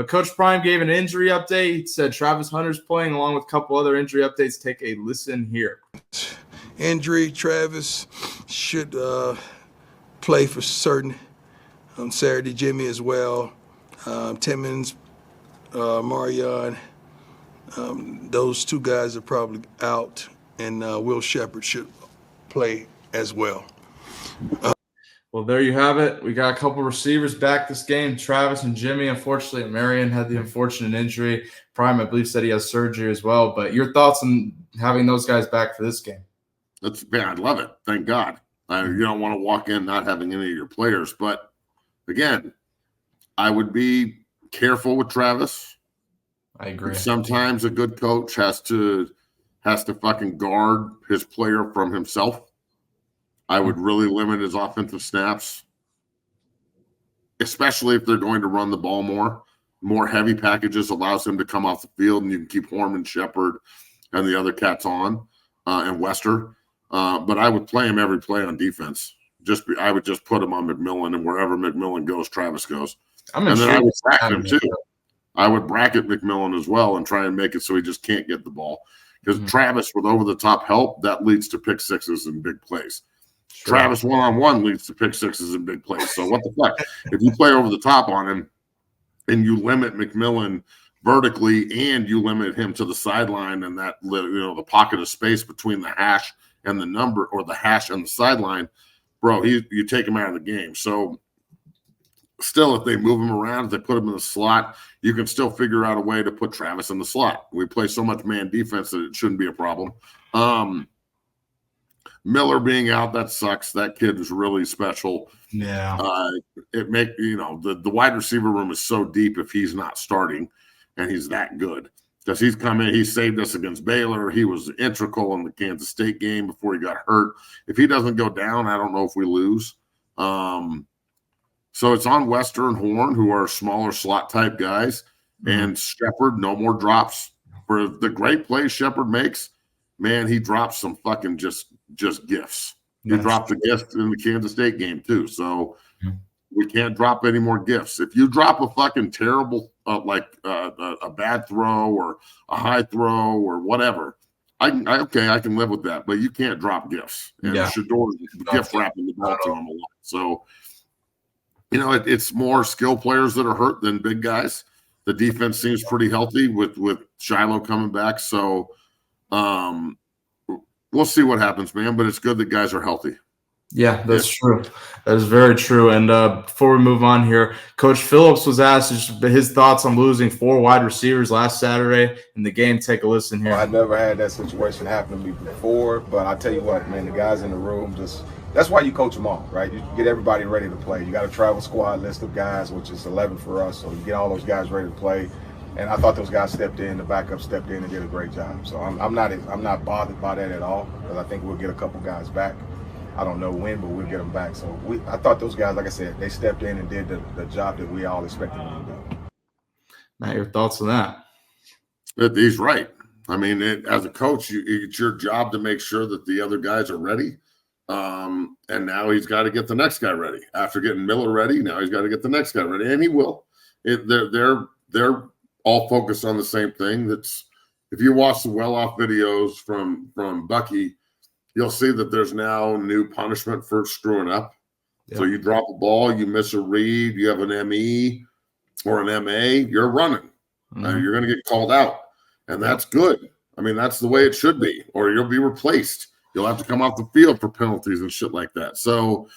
But Coach Prime gave an injury update. He said Travis Hunter's playing along with a couple other injury updates. Take a listen here. Injury, Travis should play for certain on Saturday. Jimmy as well. Timmons, Marion, those two guys are probably out, and Will Shepard should play as well. Well, there you have it. We got a couple receivers back this game, Travis and Jimmy. Unfortunately, Marion had the unfortunate injury. Prime, I believe, said he has surgery as well. But your thoughts on having those guys back for this game? I love it. Thank God. You don't want to walk in not having any of your players. But, again, I would be careful with Travis. I agree. Sometimes a good coach has to fucking guard his player from himself. I would really limit his offensive snaps, especially if they're going to run the ball more. More heavy packages allows him to come off the field, and you can keep Horman, Shepard, and the other cats on, and Wester. But I would play him every play on defense. I would just put him on McMillan, and wherever McMillan goes, Travis goes. And then I would bracket him too. I would bracket McMillan as well and try and make it so he just can't get the ball. Because Travis with over-the-top help, that leads to pick sixes and big plays. Sure. Travis one-on-one leads to pick sixes and big plays. So what the fuck? If you play over the top on him and you limit McMillan vertically and you limit him to the sideline and that, the pocket of space between the hash and the number, or the hash and the sideline, bro, you take him out of the game. So still, if they move him around, if they put him in the slot, you can still figure out a way to put Travis in the slot. We play so much man defense that it shouldn't be a problem. Miller being out, that sucks. That kid is really special. Yeah. The wide receiver room is so deep if he's not starting, and he's that good. Because he's come in, he saved us against Baylor. He was integral in the Kansas State game before he got hurt. If he doesn't go down, I don't know if we lose. So it's on Wester and Horn, who are smaller slot type guys, and Shepard, no more drops. For the great plays Shepard makes, man, he drops some fucking just gifts. He dropped a gift in the Kansas State game too. So we can't drop any more gifts. If you drop a fucking terrible, a bad throw or a high throw or whatever, I can live with that. But you can't drop gifts. And Shedeur gift wrapping the ball to him a lot. So, it's more skill players that are hurt than big guys. The defense seems pretty healthy with Shiloh coming back. So we'll see what happens, man. But it's good that guys are healthy. Yeah, that's true. That is very true. And before we move on here, Coach Phillips was asked his thoughts on losing 4 wide receivers last Saturday in the game. Take a listen here. I never had that situation happen to me before, but I tell you what, man, the guys in the room that's why you coach them all, right? You get everybody ready to play. You got a travel squad list of guys, which is 11 for us, so you get all those guys ready to play. And I thought those guys stepped in, the backup stepped in and did a great job. So I'm not bothered by that at all, because I think we'll get a couple guys back. I don't know when, but we'll get them back. So I thought those guys, like I said, they stepped in and did the job that we all expected them to do. Matt, your thoughts on that? He's right. I mean, as a coach, it's your job to make sure that the other guys are ready. And now he's got to get the next guy ready. After getting Miller ready, now he's got to get the next guy ready, and he will. They're all focused on the same thing. That's, if you watch the well-off videos from Bucky, you'll see that there's now new punishment for screwing up. Yeah. So you drop a ball, you miss a read, you have an ME or an MA, you're running. You're going to get called out, and that's good. I mean, that's the way it should be, or you'll be replaced. You'll have to come off the field for penalties and shit like that. So,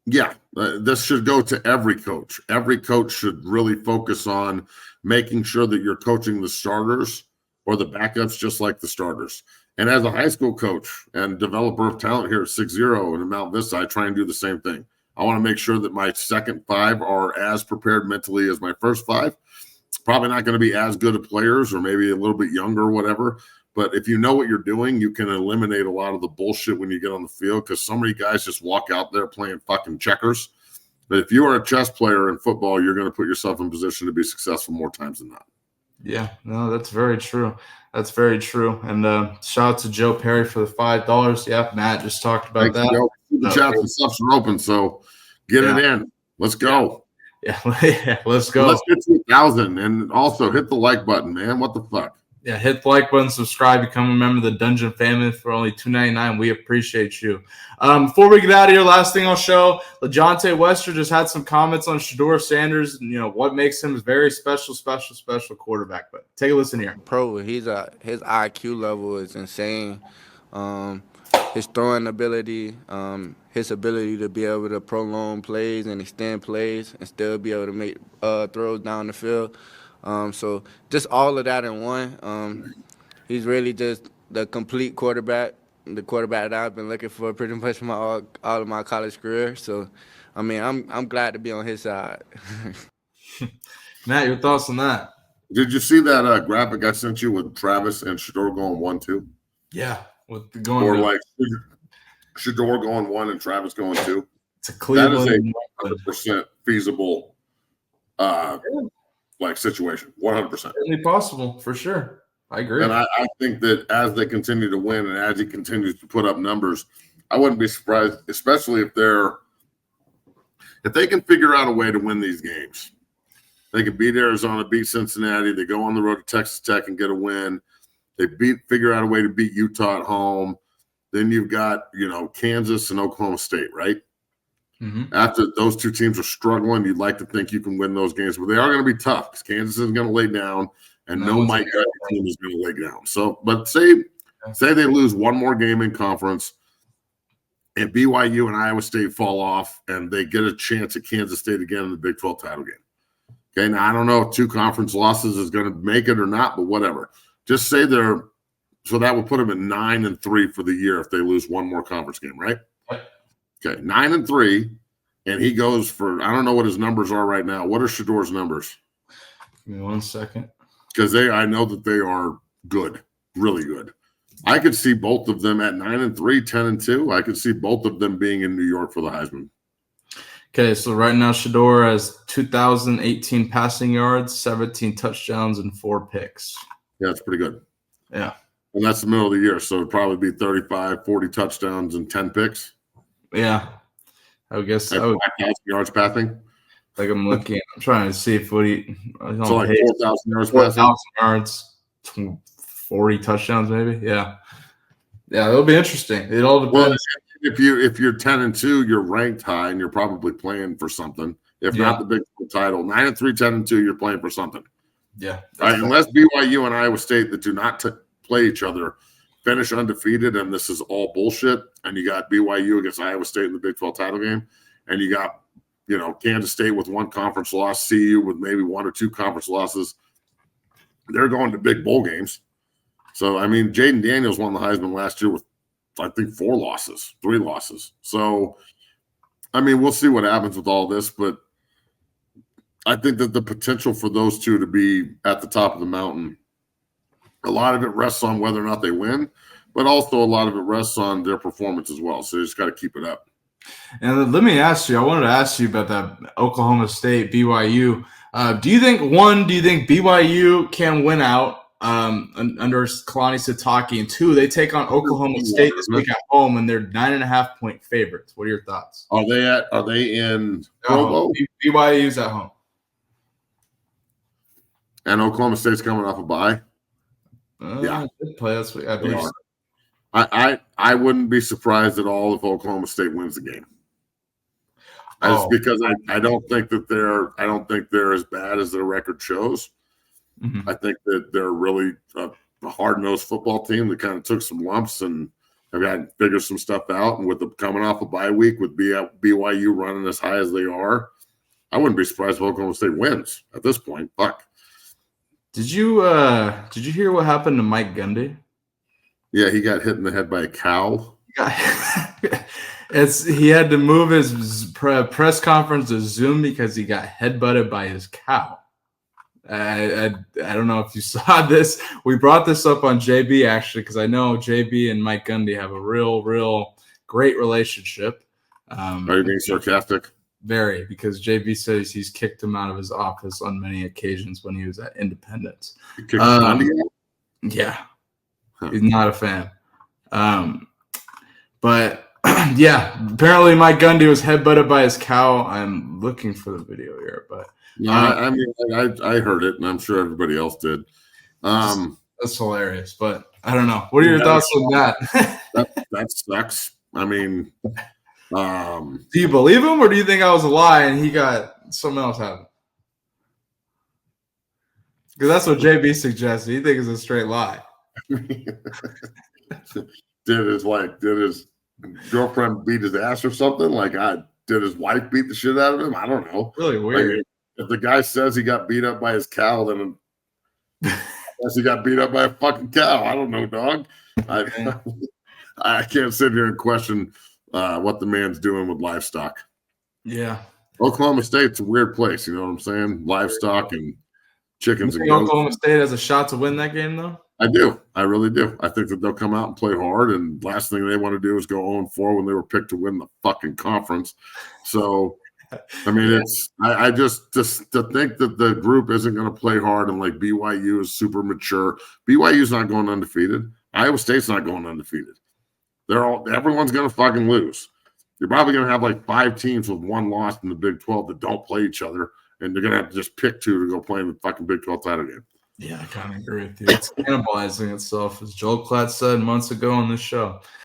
this should go to every coach. Every coach should really focus on making sure that you're coaching the starters or the backups just like the starters. And as a high school coach and developer of talent here at 6-0 and in Mount Vista, I try and do the same thing. I want to make sure that my second 5 are as prepared mentally as my first 5. Probably not going to be as good of players, or maybe a little bit younger or whatever. But if you know what you're doing, you can eliminate a lot of the bullshit when you get on the field, because so many guys just walk out there playing fucking checkers. But if you are a chess player in football, you're going to put yourself in position to be successful more times than not. Yeah, no, that's very true. That's very true. And shout out to Joe Perry for the $5. Yeah, Matt just talked about that. The chats and stuffs are open, so get it in. Let's go. Yeah, yeah, let's go. Let's get to 1,000, and also hit the like button, man. What the fuck? Yeah, hit the like button, subscribe, become a member of the Dungeon family for only $2.99. We appreciate you. Before we get out of here, last thing I'll show, LeJohntay Wester just had some comments on Shedeur Sanders, and, what makes him a very special quarterback. But take a listen here. His IQ level is insane. His throwing ability, his ability to be able to prolong plays and extend plays and still be able to make throws down the field. So just all of that in one. He's really just the complete quarterback, the quarterback that I've been looking for pretty much all of my college career. So, I mean, I'm glad to be on his side. Matt, your thoughts on that? Did you see that graphic I sent you with Travis and Shedeur going 1-2? Yeah, with or like Shedeur going 1 and Travis going 2. It's a Cleveland. That is a 100% feasible situation. 100%. Certainly possible, for sure. I agree. And I think that as they continue to win and as he continues to put up numbers, I wouldn't be surprised, especially if they can figure out a way to win these games. They can beat Arizona, beat Cincinnati. They go on the road to Texas Tech and get a win. They figure out a way to beat Utah at home. Then you've got, Kansas and Oklahoma State, right? Mm-hmm. After those two teams are struggling, you'd like to think you can win those games, but they are going to be tough because Kansas is going to lay down, and no Mike Gundy team is going to lay down. So, but say they lose one more game in conference, and BYU and Iowa State fall off, and they get a chance at Kansas State again in the Big 12 title game. Okay, now I don't know if 2 conference losses is going to make it or not, but whatever. Just say so that would put them at 9-3 for the year if they lose one more conference game, right? Okay, 9-3, and he goes for, I don't know what his numbers are right now. What are Shedeur's numbers? Give me 1 second. Because I know that they are good, really good. I could see both of them at 9-3, 10-2. I could see both of them being in New York for the Heisman. Okay, so right now Shedeur has 2,018 passing yards, 17 touchdowns, and 4 picks. Yeah, that's pretty good. Yeah. And that's the middle of the year, so it'd probably be 35, 40 touchdowns and 10 picks. Yeah. I would guess. 5,000 yards passing. Like I'm looking, I'm trying to see if so like 4,000 yards 4,000 yards, 40 touchdowns maybe. Yeah. Yeah, it'll be interesting. It all depends. Well, if you're 10-2, you're ranked high and you're probably playing for something. If not the Big 12 title, 9-3, 10-2, you're playing for something. Yeah. Right, unless BYU and Iowa State that do not play each other finish undefeated, and this is all bullshit. And you got BYU against Iowa State in the Big 12 title game, and you got Kansas State with 1 conference loss, CU with maybe 1 or 2 conference losses. They're going to big bowl games. So I mean, Jaden Daniels won the Heisman last year with I think 3 losses. So I mean, we'll see what happens with all this, but I think that the potential for those two to be at the top of the mountain, a lot of it rests on whether or not they win, but also a lot of it rests on their performance as well. So you just got to keep it up. And let me ask you, I wanted to ask you about that Oklahoma State BYU. Do you think BYU can win out under Kalani Sitake? And 2, they take on Oklahoma State this week at home, and they're 9.5-point favorites. What are your thoughts? Are they in Provo? BYU's at home. And Oklahoma State's coming off a bye. Yeah, play this week. I believe so. I wouldn't be surprised at all if Oklahoma State wins the game. Because I don't think they're as bad as their record shows. Mm-hmm. I think that they're really a hard-nosed football team that kind of took some lumps and have got to figure some stuff out. And with them coming off a bye week with BYU running as high as they are, I wouldn't be surprised if Oklahoma State wins at this point. Fuck. Did you hear what happened to Mike Gundy? Yeah, he got hit in the head by a cow. He had to move his press conference to Zoom because he got headbutted by his cow. I don't know if you saw this. We brought this up on JB actually because I know JB and Mike Gundy have a real great relationship. Are you being sarcastic? Very, because JB says he's kicked him out of his office on many occasions when he was at Independence. You kicked Gundy out? Yeah. He's not a fan. But Yeah, apparently Mike Gundy was headbutted by his cow. I'm looking for the video here, but No, I mean, I heard it, and I'm sure everybody else did. that's hilarious. But I don't know. What are your thoughts on that? That sucks. I mean, Do you believe him, or do you think I was a lie and he got something else happened? Because that's what JB suggested. He thinks it's a straight lie. did his girlfriend beat his ass or something? Did his wife beat the shit out of him? I don't know. Really weird. Like, if the guy says he got beat up by his cow, then unless he got beat up by a fucking cow. I don't know, dog. I can't sit here and question what the man's doing with livestock. Yeah. Oklahoma State's a weird place, you know what I'm saying? Livestock and chickens and goats. Oklahoma State has a shot to win that game, though? I do. I really do. I think that they'll come out and play hard, and last thing they want to do is go 0-4 when they were picked to win the fucking conference. So, I mean, I just to think that the group isn't going to play hard and like BYU is super mature. BYU's not going undefeated. Iowa State's not going undefeated. Everyone's going to fucking lose. You're probably going to have like 5 teams with 1 loss in the Big 12 that don't play each other, and they're going to have to just pick 2 to go play in the fucking Big 12 title game. Yeah, I kind of agree with you. It's cannibalizing itself, as Joel Klatt said months ago on this show.